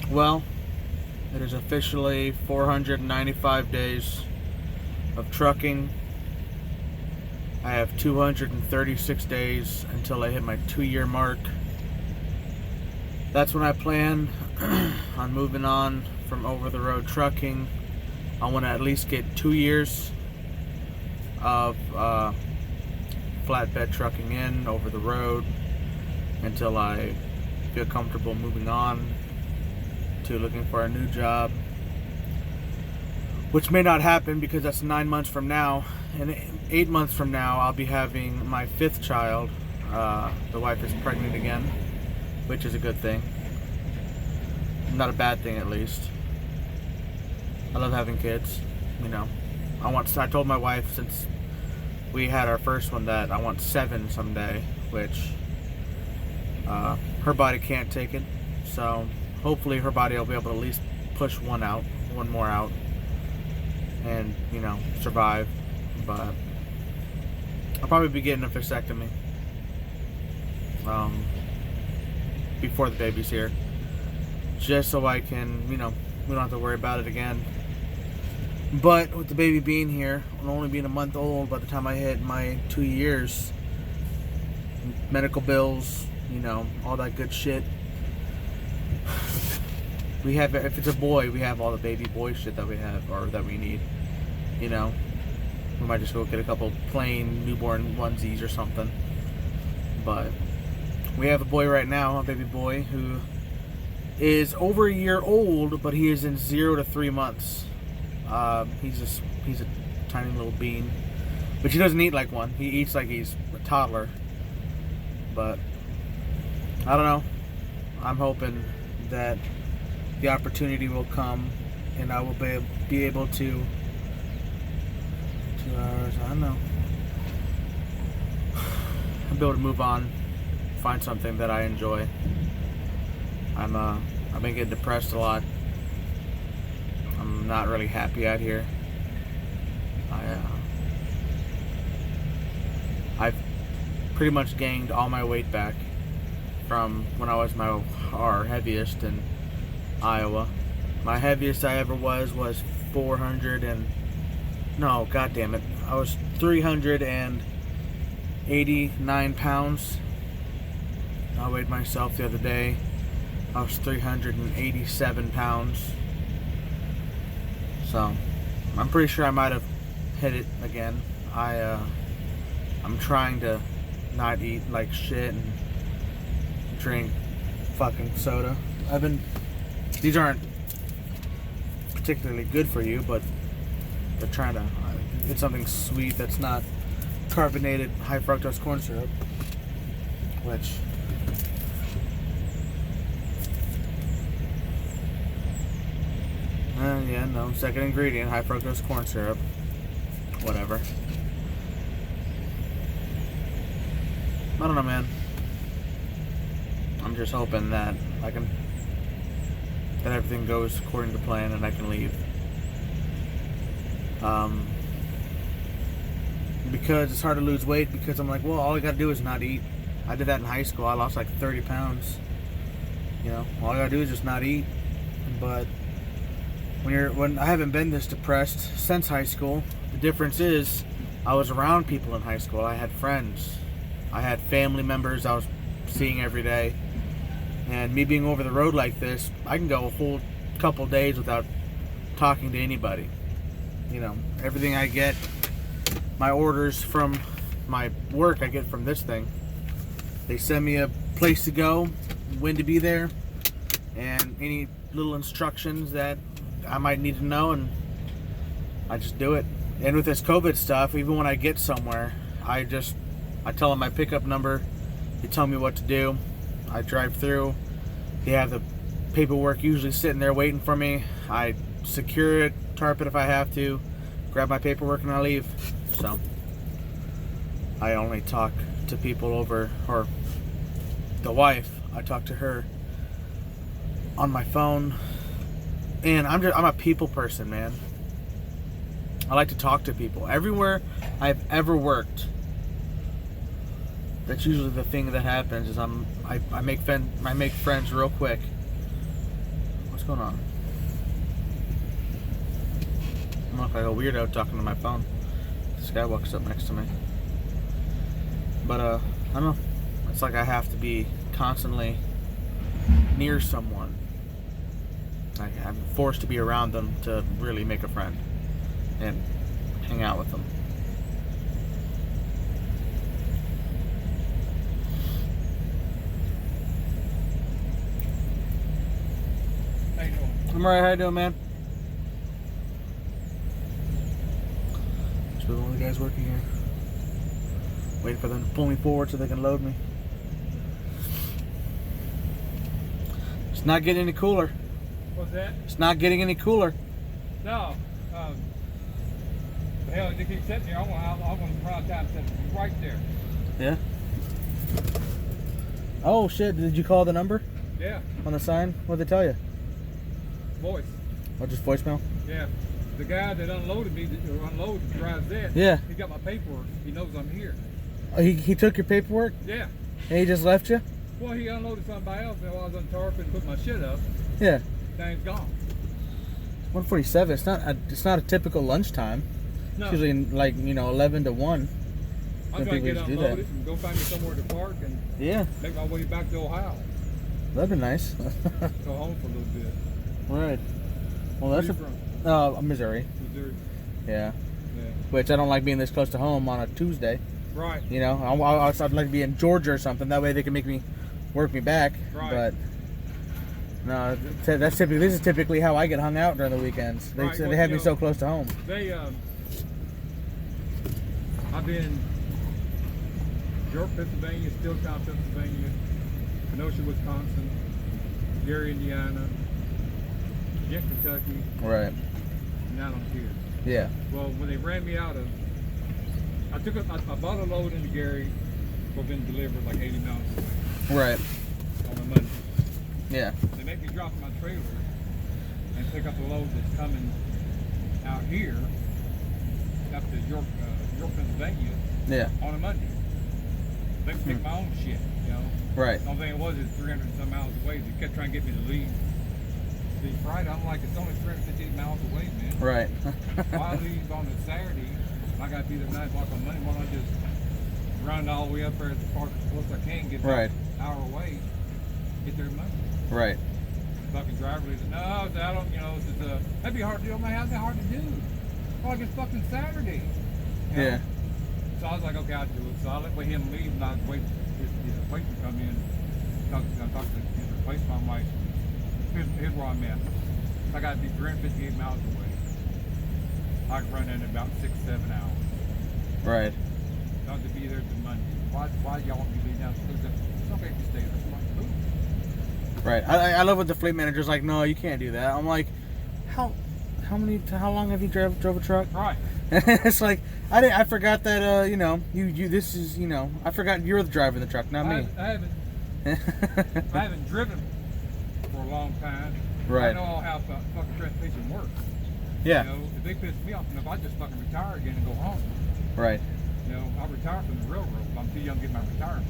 Well, it is officially 495 days of trucking. I have 236 days until I hit my 2-year mark. That's when I plan on moving on from over-the-road trucking. I want to at least get 2 years of flatbed trucking in over the road until I feel comfortable moving on to looking for a new job, which may not happen because that's 9 months from now. And 8 months from now, I'll be having my 5th child. The wife is pregnant again, which is a good thing. Not a bad thing, at least. I love having kids. You know, I told my wife since we had our first one that I want 7 someday, which her body can't take it. So hopefully her body will be able to at least push one more out, and survive. But I'll probably be getting a vasectomy before the baby's here, just so I can, we don't have to worry about it again. But with the baby being here, and only being a month old by the time I hit my 2 years, medical bills, all that good shit. We have, if it's a boy, we have all the baby boy shit that we have, or that we need. We might just go get a couple plain newborn onesies or something. But we have a boy right now, a baby boy, who is over a year old, but he is in 0 to 3 months. He's a tiny little bean, but he doesn't eat like one. He eats like he's a toddler. But I don't know. I'm hoping that the opportunity will come, and I will be able to. 2 hours. I don't know. I'll be able to move on, find something that I enjoy. I've been getting depressed a lot. I'm not really happy out here. I've pretty much gained all my weight back from when I was our heaviest in Iowa. My heaviest I ever was 400 and no, god damn it. I was 389 pounds. I weighed myself the other day. I was 387 pounds. So, I'm pretty sure I might have hit it again. I'm trying to not eat like shit and drink fucking soda. These aren't particularly good for you, but they're trying to get something sweet that's not carbonated high fructose corn syrup, which second ingredient, high fructose corn syrup, whatever. I don't know, man. I'm just hoping that that everything goes according to plan and I can leave. Because it's hard to lose weight, because I'm like, well, all I gotta do is not eat. I did that in high school. I lost like 30 pounds. All I gotta do is just not eat. But when I haven't been this depressed since high school, the difference is I was around people in high school. I had friends. I had family members I was seeing every day. And me being over the road like this, I can go a whole couple days without talking to anybody. Everything I get, my orders from my work, I get from this thing. They send me a place to go, when to be there, and any little instructions that I might need to know, and I just do it. And with this COVID stuff, even when I get somewhere, I tell them my pickup number, they tell me what to do, I drive through, they have the paperwork usually sitting there waiting for me, I secure it, tarp it if I have to, grab my paperwork, and I leave. So I only talk to people over, or the wife, I talk to her on my phone. And I'm a people person, man. I like to talk to people. Everywhere I've ever worked, that's usually the thing that happens. Is I make friends real quick. What's going on? I look like a weirdo talking to my phone. This guy walks up next to me. But, I don't know. It's like I have to be constantly near someone. Like, I'm forced to be around them to really make a friend and hang out with them. How you doing? I'm alright. How you doing, man? Just with one of the guys working here. Waiting for them to pull me forward so they can load me. It's not getting any cooler. What's that? It's not getting any cooler. No. Hell, they keep sitting here. I want to prime time sitting right there. Yeah? Oh, shit. Did you call the number Yeah. on the sign? What'd they tell you? Voice. Oh, just voicemail? Yeah. The guy that unloaded me, or unloaded, drives that. Yeah. He got my paperwork. He knows I'm here. Oh, he took your paperwork Yeah. and he just left you? Well, he unloaded somebody else while I was on tarp and put my shit up. Yeah. Now he's gone. 1:47. It's not a typical lunchtime. No. It's usually like 11 to 1. I'm Don't going to think get we should do that. unloaded and go find me somewhere to park and Yeah, make my way back to Ohio. that'd be nice. Go home for a little bit. Right. Well, Where that's you from? Missouri. Missouri. Yeah. Yeah. Which I don't like being this close to home on a Tuesday. Right. You know, I'd like to be in Georgia or something. That way they can work me back. Right. But no, this is typically how I get hung out during the weekends. They Right, well, have you me know, so close to home. I've been in York, Pennsylvania, Steeltown, Pennsylvania, Kenosha, Wisconsin, Gary, Indiana, Ghent, Kentucky, Right. and now I'm here. Yeah. Well, when they ran me out of, I bought a load into Gary, but been delivered like 80 miles away Right. on a Monday. Yeah. They make me drop my trailer and pick up a load that's coming out here, up to York, Pennsylvania, Yeah. on a Monday. They can pick my own shit, you know. Right. The only thing it was is 300 and some miles away. They kept trying to get me to leave. See, Friday, I'm like, it's only 358 miles away, man. Right. Why leave on a Saturday? I got to be there 9 o'clock on Monday. Why don't I just run all the way up there as far as I can, get Right. an hour away, get there Monday. Right. The fucking driver said, no, I don't, that'd be hard to do. Man, how's that hard to do? Oh, like it's fucking Saturday. You know? Yeah. So I was like, okay, I'll do it. So I let him leave and I wait for his replacement to come in. I talked to his replacement. I'm like, here's where I'm at. I got to be 358 miles away. I can run in about 6-7 hours. Right. Not to be there till Monday. Why y'all want me to leave now? It's okay if you stay there. I'm like, cool. Right. I love what the fleet manager's like, no, you can't do that. I'm like, how long have you drove a truck? Right. It's like I forgot that I forgot you're the driver of the truck, not me. I haven't driven for a long time. Right. I know how fucking transportation works. Yeah. You know, if they piss me off enough, I just fucking retire again and go home. Right. You know, I retired from the railroad. But I'm too young to get my retirement.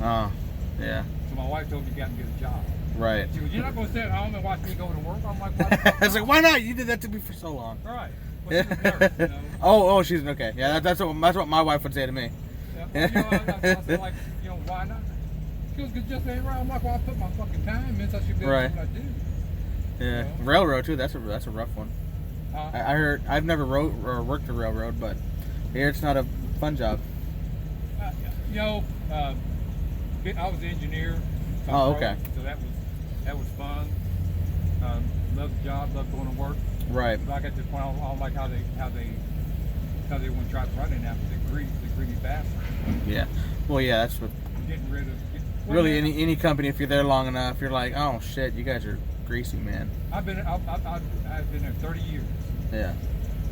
Oh. Yeah. So my wife told me you got to get a job. Right. She goes, you're not going to sit at home and watch me go to work? I'm like, why? I was like, why not? You did that to me for so long. Right. Well, she was a nurse, you know. Oh, she's okay. Yeah, that's what my wife would say to me. Yeah, I said, like, why not? She goes, 'cause it just ain't right. I'm like, well, I put my fucking time in, so I should be able to do what I do. Yeah. You know? Railroad too. That's a rough one. I heard. I've never worked a railroad, but here it's not a fun job. I was an engineer. Oh, okay. So that was fun. Loved the job, loved going to work. Right. But I got to the point I don't like how they want to try running now because they greedy bastards. Yeah. Well, yeah, that's what. Getting rid of. Really, any company, if you're there long enough, you're like, oh shit, you guys are greasy, man. I've been there 30 years. Yeah.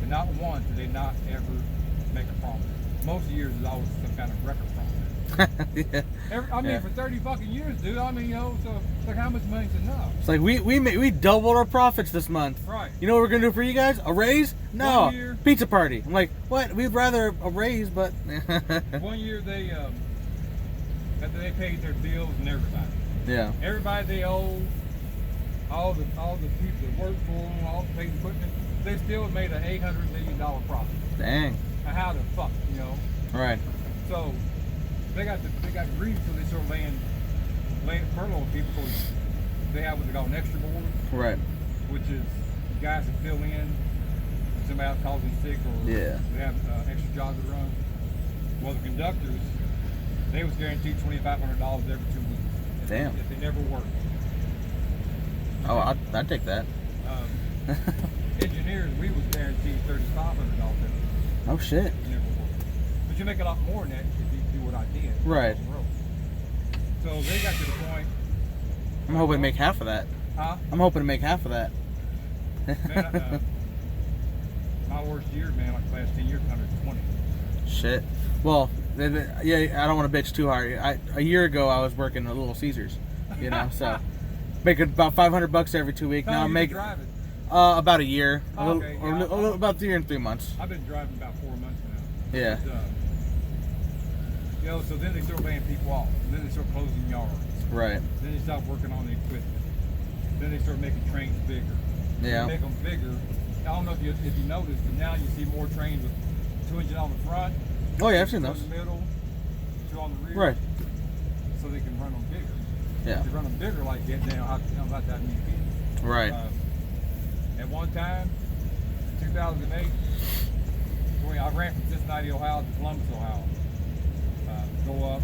And not once did they not ever make a profit. Most of the years is always some kind of record profit. Yeah. For 30 fucking years, dude. So it's like how much money's enough? It's like we doubled our profits this month. Right. You know what we're gonna do for you guys? A raise? No. 1 year. Pizza party. I'm like, what? We'd rather a raise, but. 1 year after they paid their bills and everybody. Yeah. Everybody they owe, all the people that worked for them, all the paid equipment, they still made an $800 million profit. Dang. Now how the fuck, Right. So they got greedy, so they started laying furlough people because they have what they call an extra board, Right. which is guys that fill in when somebody else calls in sick or Yeah. they have extra jobs to run. Well, the conductors, they was guaranteed $2,500 every 2 weeks. Damn. If they never worked. Oh, I'd take that. Engineers, we was guaranteed $3,500 every week. Oh shit. If you never worked. But you make a lot more than that if you do what I did. Right. So they got to the point. I'm hoping to make half of that. Huh? I'm hoping to make half of that. Man, my worst year, man, like the last 10 years, 120. Shit. Well, yeah, I don't want to bitch too hard. A year ago, I was working at Little Caesars, so making about $500 every 2 weeks. Now I'm making driving. about a year, Okay, about a year and 3 months. I've been driving about 4 months now. Yeah. But, so then they start laying people off. And then they start closing yards. Right. Then they stop working on the equipment. Then they start making trains bigger. Yeah. They make them bigger. I don't know if you noticed, but now you see more trains with 2 engines on the front. Oh yeah, I've seen 2 those. in the middle, 2 on the rear. Right. So they can run them bigger. Yeah. If they run them bigger like that, they don't have that many people. Right. At one time, 2008, I ran from Cincinnati, Ohio to Columbus, Ohio. Go up,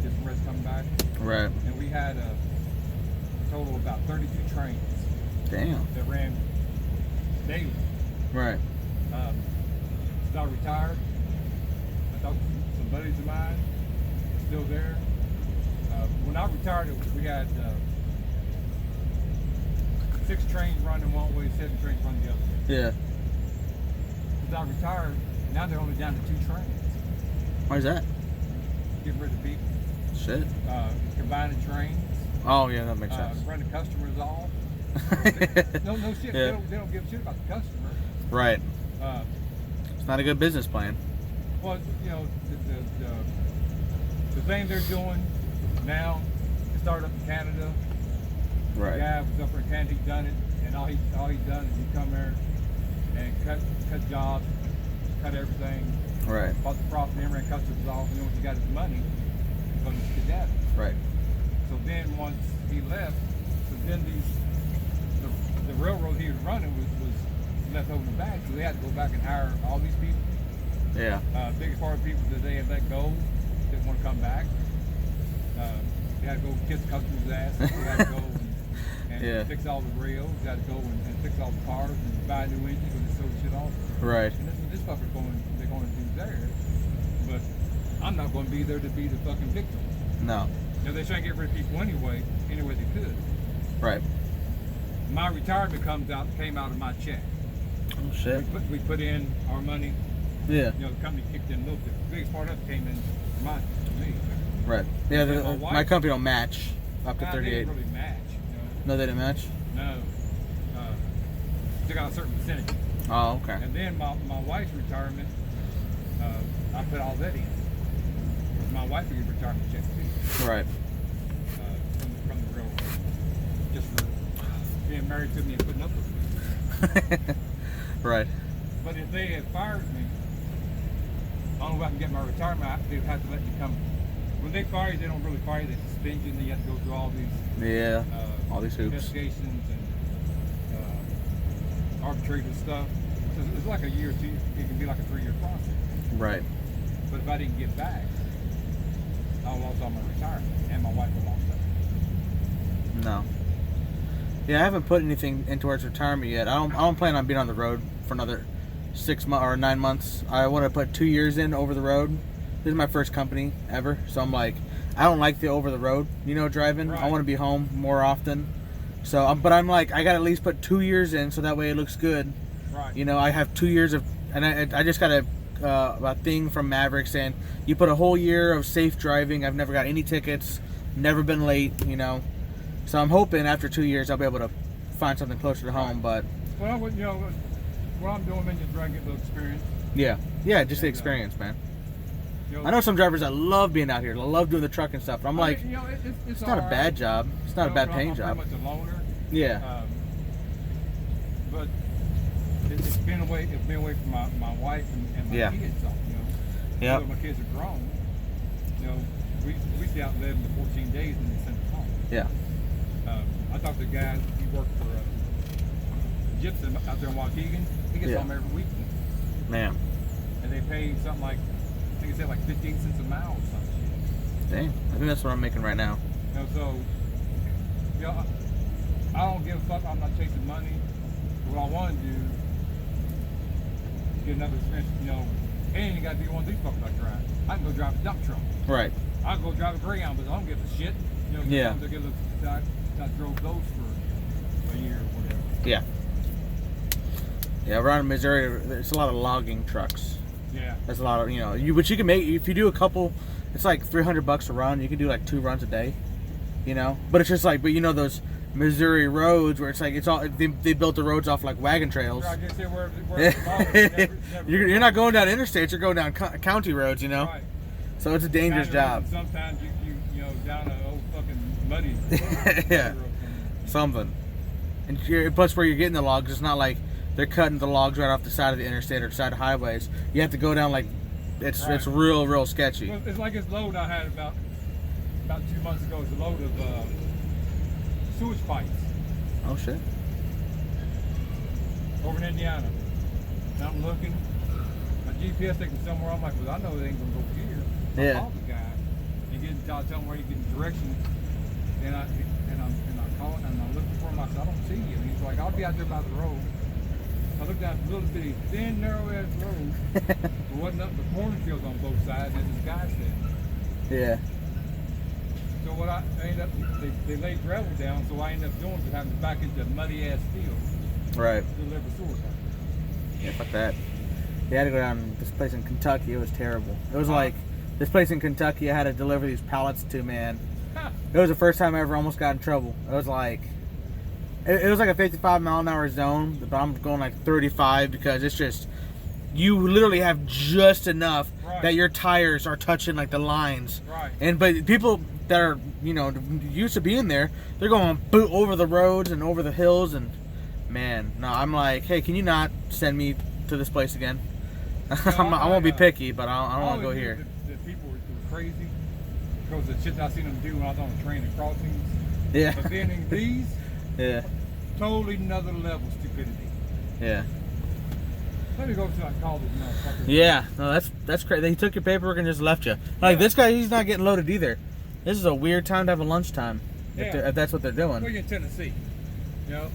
get some rest coming back. Right. And we had a total of about 32 trains Damn. that ran daily. Right. So I retired. I talked to some buddies of mine, still there. When I retired, we had 6 trains running one way, 7 trains running the other way. Yeah. Since I retired, now they're only down to 2 trains. Why is that? Getting rid of people. Shit. Combining trains. Oh yeah, that makes sense. Running customers off. No shit. Yeah. They don't give a shit about the customer. Right. Uh, It's not a good business plan. well, the thing they're doing now, it started up in Canada. The Right. guy was up there in Canada, he done it, and all he done is he come there and cut jobs, cut everything, Right. bought the property, and ran customers off. Once he got his money, but he did that. Right. So then once he left, so then the railroad he was running was left over in the back, so they had to go back and hire all these people. Yeah. Biggest part of people that they had let go didn't want to come back. They had to go kiss the customer's ass. They had to go and Yeah. fix all the rails. They had to go and fix all the cars and buy a new engine because they sold the shit off. Right. And this fucker's they're going to do there. But I'm not going to be there to be the fucking victim. No. They're trying to get rid of people anyway they could. Right. My retirement came out of my check. Oh shit. We put in our money. Yeah. The company kicked in a little bit. The biggest part of it came in for me. Right. Yeah. And my My wife- company don't match up to They 38. didn't really match. No, they didn't match. No. They got a certain percentage. Oh, okay. And then my wife's retirement, I put all that in. My wife would get a retirement check too. Right. From the railroad. Just for being married to me and putting up with me. Right. But if they had fired me, I don't know if I can get my retirement, they would have to let me come. When they fire you, they don't really fire you, they suspend you, and you have to go through all these Yeah. All these hoops. investigations and arbitration stuff. So it's like a year or two, it can be like a 3-year process. Right. But if I didn't get back, I lost all my retirement, and my wife would lost that. No. Yeah, I haven't put anything in towards retirement yet. I don't plan on being on the road for another 6 months or 9 months. I want to put 2 years in over the road. This is my first company ever, so I'm like, I don't like the over the road, driving. Right. I want to be home more often. So, but I'm like, I got to at least put 2 years in, so that way it looks good. Right. I have 2 years of, and I just got a thing from Maverick saying you put a whole year of safe driving. I've never got any tickets, never been late. So I'm hoping after 2 years I'll be able to find something closer to home. But Well, what I'm doing, man, just trying to get the experience. yeah, just the experience, man. I know some drivers that love being out here, love doing the truck and stuff. I'm like, it's it's not a bad job. It's not a bad paying job. I'm pretty much a loner. Yeah. But it's been away from my wife and my kids. Yeah. My kids are grown. We stay out 11 to 14 days and then send them home. Yeah. I talked to a guy, he worked for Gypsum out there in Waukegan. He gets home every weekend. Man. And they pay something like, I think it said like 15 cents a mile or some shit. Dang. I think that's what I'm making right now. I don't give a fuck. I'm not chasing money. What I want to do is get another experience. It ain't got to be one of these fuckers I drive. I can go drive a dump truck. Right. I can go drive a Greyhound, but I don't give a shit. I drove those for a year or whatever. Yeah. Yeah, around Missouri, there's a lot of logging trucks. Yeah. There's a lot of, but you can make, if you do a couple, it's like $300 a run. You can do like 2 runs a day, But it's just like, those Missouri roads where it's like, it's all, they built the roads off like wagon trails. I guess where You're not going down interstates, you're going down county roads, Right. So it's a dangerous job. Sometimes you down an old fucking muddy. Yeah. Something. And plus where you're getting the logs, it's not like they're cutting the logs right off the side of the interstate or the side of highways. You have to go down like, it's real sketchy. Well, it's like this load I had about 2 months ago. It's a load of sewage pipes. Oh shit. Over in Indiana. And I'm looking. My GPS taking me somewhere. I'm like, well, I know it ain't gonna go here. I called the guy and tell him where you get directions. And I'm calling and I'm looking for him. I said, I don't see you. And he's like, I'll be out there by the road. I looked down a little bitty, thin, narrow ass road. There wasn't up the cornfields on both sides, and this guy said. Yeah. So what I ended up, they laid gravel down, so I ended up doing was having to back into muddy ass fields. Right. To deliver sewer pipe. Yeah, fuck that. You had to go down this place in Kentucky. It was terrible. It was like this place in Kentucky I had to deliver these pallets to, man. It was the first time I ever almost got in trouble. It was like it was like a 55-mile-an-hour zone, but I'm going like 35 because it's just, you literally have just enough that your tires are touching like the lines. Right. But people that are used to being there, they're going boot over the roads and over the hills, and man, no, I'm like, hey, can you not send me to this place again? I won't be picky, but I don't want to go here. The people were crazy because of the shit that I seen them do when I was on the train at crossings. Yeah. But then in these, yeah, totally another level stupidity. Yeah. Let me go to that college motherfucker. Yeah, no, that's crazy. He took your paperwork and just left you. Like this guy, he's not getting loaded either. This is a weird time to have a lunchtime. If that's what they're doing. We're in Tennessee. No,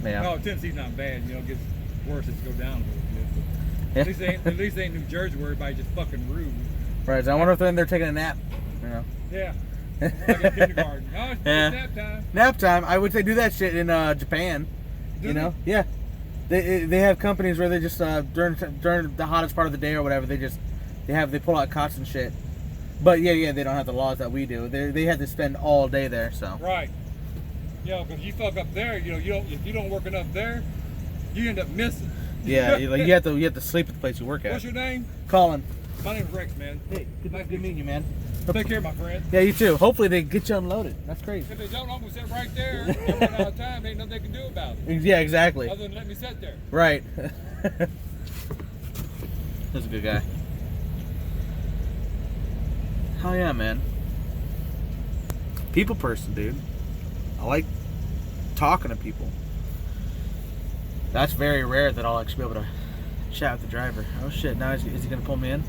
yeah. No, Tennessee's not bad. It gets worse as you go down a little bit. But at least they ain't New Jersey where everybody's just fucking rude. Right. So I wonder if they're in there taking a nap. Yeah. Like in kindergarten. Oh, it's nap time. Nap time. I would say do that shit in Japan. Yeah. They have companies where they just during the hottest part of the day or whatever, they pull out cots and shit. But yeah, they don't have the laws that we do. They have to spend all day there. So. Right. Yeah, because you fuck up there, if you don't work enough there, you end up missing. Yeah, you have to sleep at the place you work at. What's your name? Colin. My name's Rex, man. Hey, good meeting you, man. Take care, my friend. Yeah, you too. Hopefully they get you unloaded. That's crazy. If they don't, I'm gonna sit right there. I'm running out of time. Ain't nothing they can do about it. Yeah, exactly. Other than let me sit there. Right. That's a good guy. Hell yeah, man. People person, dude. I like talking to people. That's very rare that I'll actually be able to chat with the driver. Oh shit, now is he gonna pull me in?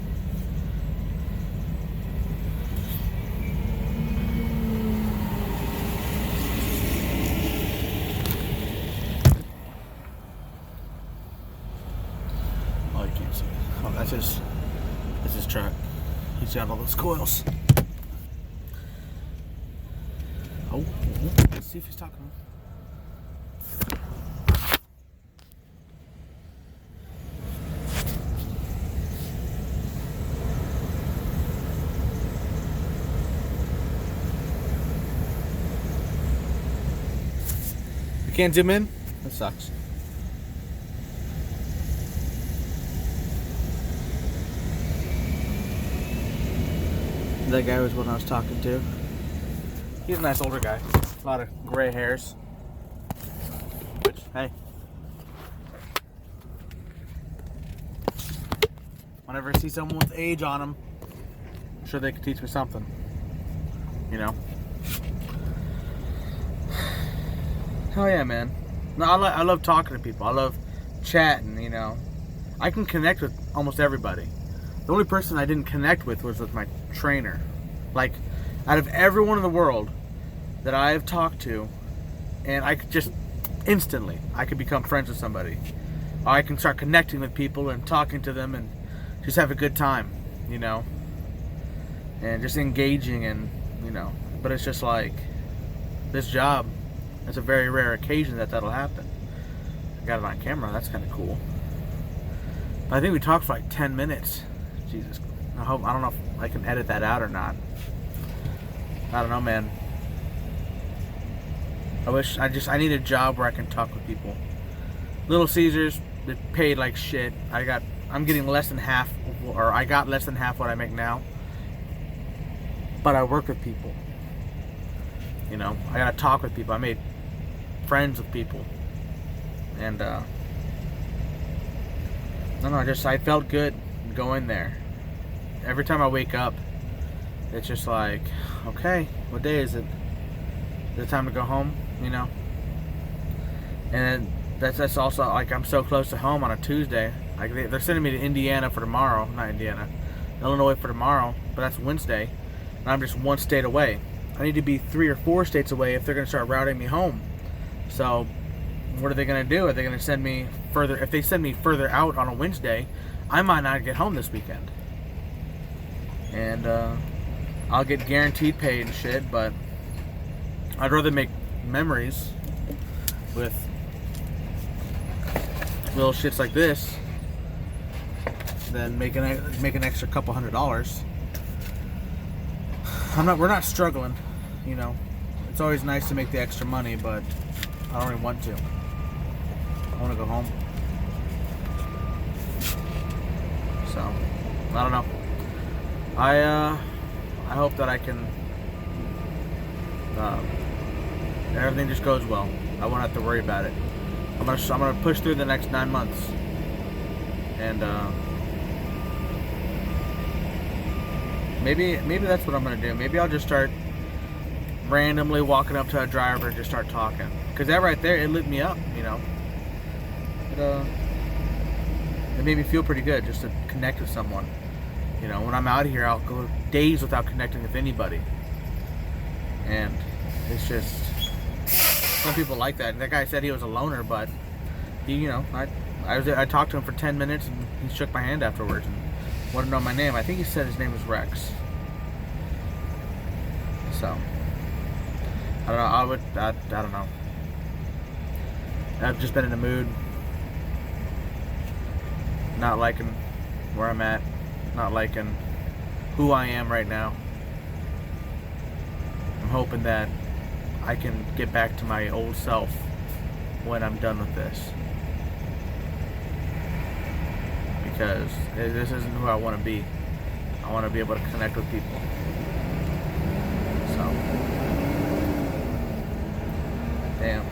Oh, you can't see it. Oh, that's his truck. He's got all those coils. Oh, let's see if he's talking. You can't zoom in? That sucks. That guy was what I was talking to. He's a nice older guy. A lot of gray hairs. Hey. Whenever I see someone with age on them, I'm sure they could teach me something. You know? Hell yeah, man. No, I love talking to people. I love chatting, you know. I can connect with almost everybody. The only person I didn't connect with was with my trainer. Like, out of everyone in the world that I have talked to, and I could just instantly, I could become friends with somebody. I can start connecting with people and talking to them and just have a good time, you know. And just engaging and, you know. But it's just like, this job, it's a very rare occasion that that'll happen. I got it on camera, that's kind of cool. But I think we talked for like 10 minutes. Jesus. I don't know if I can edit that out or not. I don't know, man. I need a job where I can talk with people. Little Caesars, it paid like shit. I'm getting less than half, or I got less than half what I make now. But I work with people. You know, I gotta talk with people. I made friends with people. And, I don't know, I felt good going there. Every time I wake up, it's just like, okay, what day is it? Is it time to go home? You know? And that's also, like, I'm so close to home on a Tuesday. Like, they're sending me to Indiana for tomorrow. Not Indiana. Illinois for tomorrow. But that's Wednesday. And I'm just one state away. I need to be 3 or 4 states away if they're going to start routing me home. So, what are they going to do? Are they going to send me further? If they send me further out on a Wednesday, I might not get home this weekend. And, I'll get guaranteed pay and shit, but I'd rather make memories with little shits like this than make an extra couple $100. We're not struggling, you know. It's always nice to make the extra money, but I don't even want to. I want to go home. So, I don't know. I hope that I can, everything just goes well. I won't have to worry about it. I'm gonna push through the next 9 months, and maybe that's what I'm gonna do. Maybe I'll just start randomly walking up to a driver and just start talking. Cause that right there, it lit me up, you know. It made me feel pretty good just to connect with someone. You know, when I'm out here, I'll go days without connecting with anybody. And it's just, some people like that. That guy said he was a loner, but he, you know, I talked to him for 10 minutes and he shook my hand afterwards and wanted to know my name. I think he said his name was Rex. So, I don't know. I don't know. I've just been in the mood, not liking where I'm at. Not liking who I am right now. I'm hoping that I can get back to my old self when I'm done with this. Because this isn't who I want to be. I want to be able to connect with people. So, damn.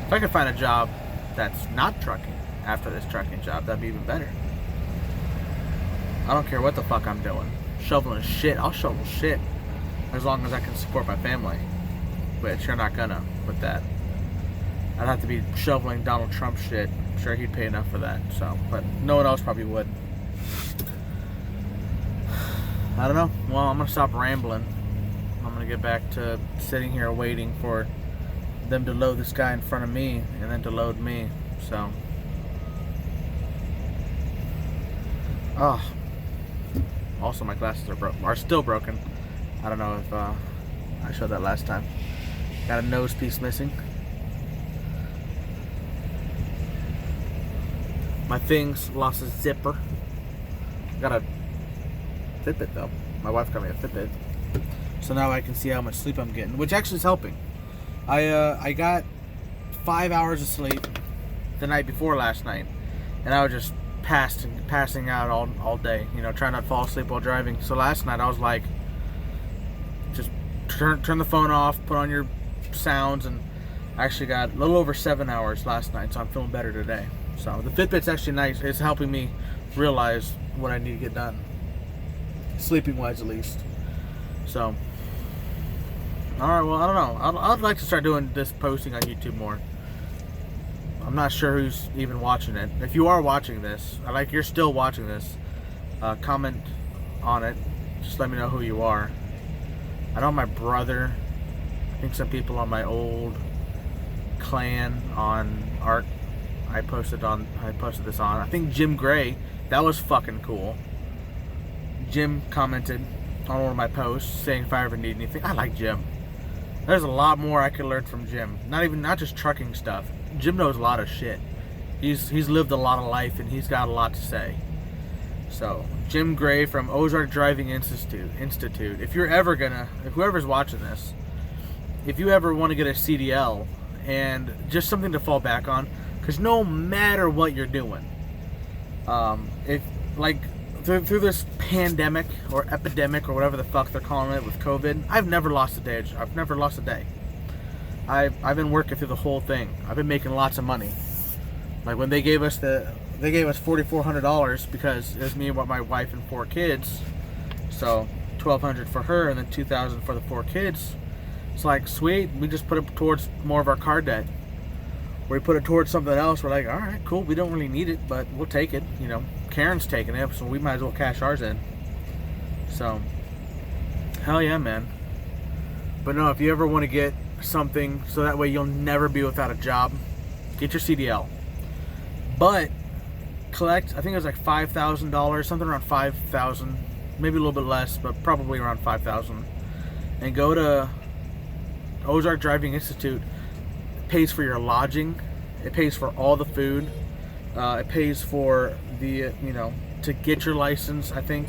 If I could find a job that's not trucking after this trucking job, that'd be even better. I don't care what the fuck I'm doing. Shoveling shit, I'll shovel shit. As long as I can support my family. Which you're not gonna with that. I'd have to be shoveling Donald Trump shit. I'm sure he'd pay enough for that. So, but no one else probably would. I don't know. Well, I'm gonna stop rambling. I'm gonna get back to sitting here waiting for them to load this guy in front of me and then to load me. So, oh. Also, my glasses are still broken. I don't know if I showed that last time. Got a nose piece missing. My things lost a zipper. Got a Fitbit though. My wife got me a Fitbit, so now I can see how much sleep I'm getting, which actually is helping. I got 5 hours of sleep the night before last night, and I was just passing out all day, you know, trying not to fall asleep while driving. So last night I was like, just turn the phone off, put on your sounds, and I actually got a little over 7 hours last night, so I'm feeling better today. So the Fitbit's actually nice. It's helping me realize what I need to get done, sleeping wise at least. So, all right. Well, I don't know. I'd like to start doing this posting on YouTube more. I'm not sure who's even watching it. If you are watching this, you're still watching this, comment on it. Just let me know who you are. I know my brother. I think some people on my old clan on Arc. I posted this on. I think Jim Gray. That was fucking cool. Jim commented on one of my posts saying if I ever need anything. I like Jim. There's a lot more I could learn from Jim. Not just trucking stuff. Jim knows a lot of shit. He's lived a lot of life and he's got a lot to say. So Jim Gray from Ozark Driving Institute. If whoever's watching this, if you ever want to get a CDL and just something to fall back on, because no matter what you're doing, through this pandemic or epidemic or whatever the fuck they're calling it with COVID, I've never lost a day. I've been working through the whole thing. I've been making lots of money. Like when they gave us $4,400 because it was me and my wife and 4 kids. So $1,200 for her and then $2,000 for the 4 kids. It's like sweet. We just put it towards more of our car debt. We put it towards something else. We're like, all right, cool. We don't really need it, but we'll take it. You know, Karen's taking it, so we might as well cash ours in. So, hell yeah, man. But no, if you ever want to get something so that way you'll never be without a job, get your CDL. But collect, I think it was like $5,000, something around $5,000, maybe a little bit less, but probably around $5,000, and go to Ozark Driving Institute. It pays for your lodging, it pays for all the food, it pays for the to get your license, I think,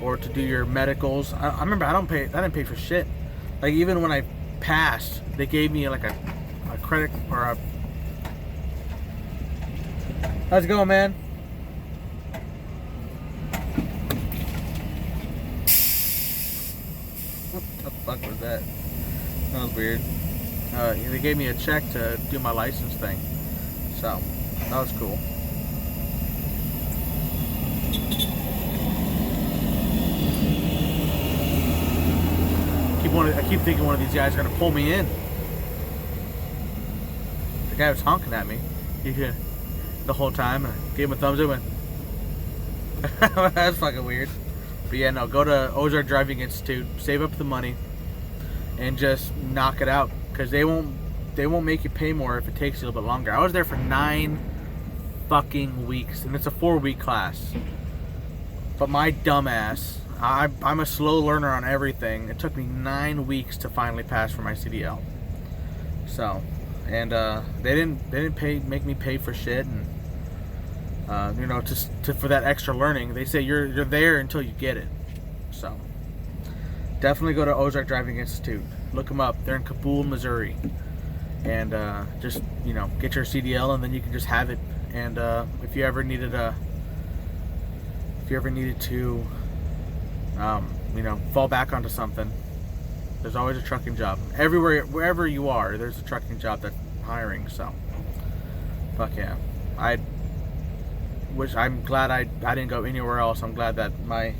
or to do your medicals. I remember I didn't pay for shit. Like even when I passed, they gave me like a credit or a. How's it going, man? What the fuck was that? That was weird. They gave me a check to do my license thing, so that was cool. I keep thinking one of these guys are gonna pull me in. The guy was honking at me the whole time, and I gave him a thumbs up. That's fucking weird. But yeah, no, go to Ozark Driving Institute, save up the money, and just knock it out. Because they won't make you pay more if it takes you a little bit longer. I was there for 9 fucking weeks, and it's a 4-week class. But my dumbass, I'm a slow learner on everything. It took me 9 weeks to finally pass for my CDL. So, and they didn't make me pay for shit, and just for that extra learning. They say you're there until you get it. So, definitely go to Ozark Driving Institute. Look them up. They're in Kabul, Missouri, and just get your CDL, and then you can just have it. And if you ever needed to fall back onto something, there's always a trucking job. Everywhere, wherever you are, there's a trucking job that's hiring. So, fuck yeah. I'm glad I didn't go anywhere else. I'm glad that my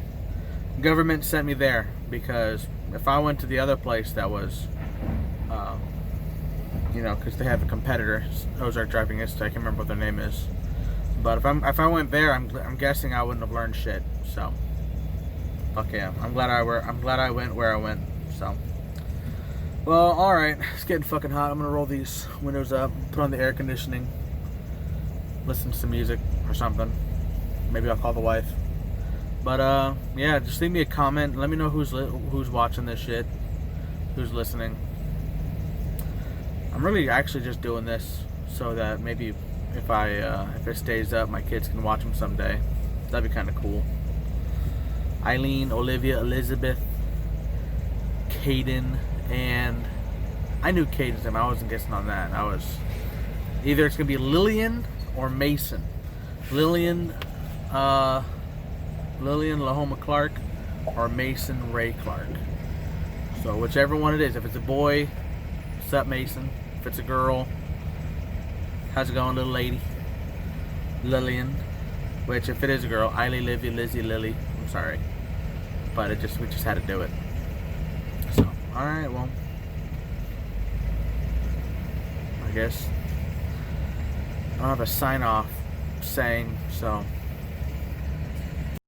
government sent me there, because if I went to the other place that was, because they have a competitor, Ozark Driving Institute, I can't remember what their name is. But if I went there, I'm guessing I wouldn't have learned shit. So, fuck yeah. I'm glad I went where I went. So, well, all right. It's getting fucking hot. I'm gonna roll these windows up, put on the air conditioning, listen to some music or something. Maybe I'll call the wife. But yeah, just leave me a comment. Let me know who's watching this shit, who's listening. I'm really actually just doing this so that maybe if it stays up, my kids can watch them someday. That'd be kind of cool. Eileen, Olivia, Elizabeth, Caden, and I knew Caden's name. I wasn't guessing on that. I was either it's gonna be Lillian or Mason. Lillian Lahoma Clark or Mason Ray Clark. So whichever one it is, if it's a boy, what's up, Mason? If it's a girl, how's it going, little lady? Lillian. Which, if it is a girl, Eily, Livy, Lizzie, Lily. I'm sorry, but we just had to do it. So, all right, well, I guess I don't have a sign off saying so.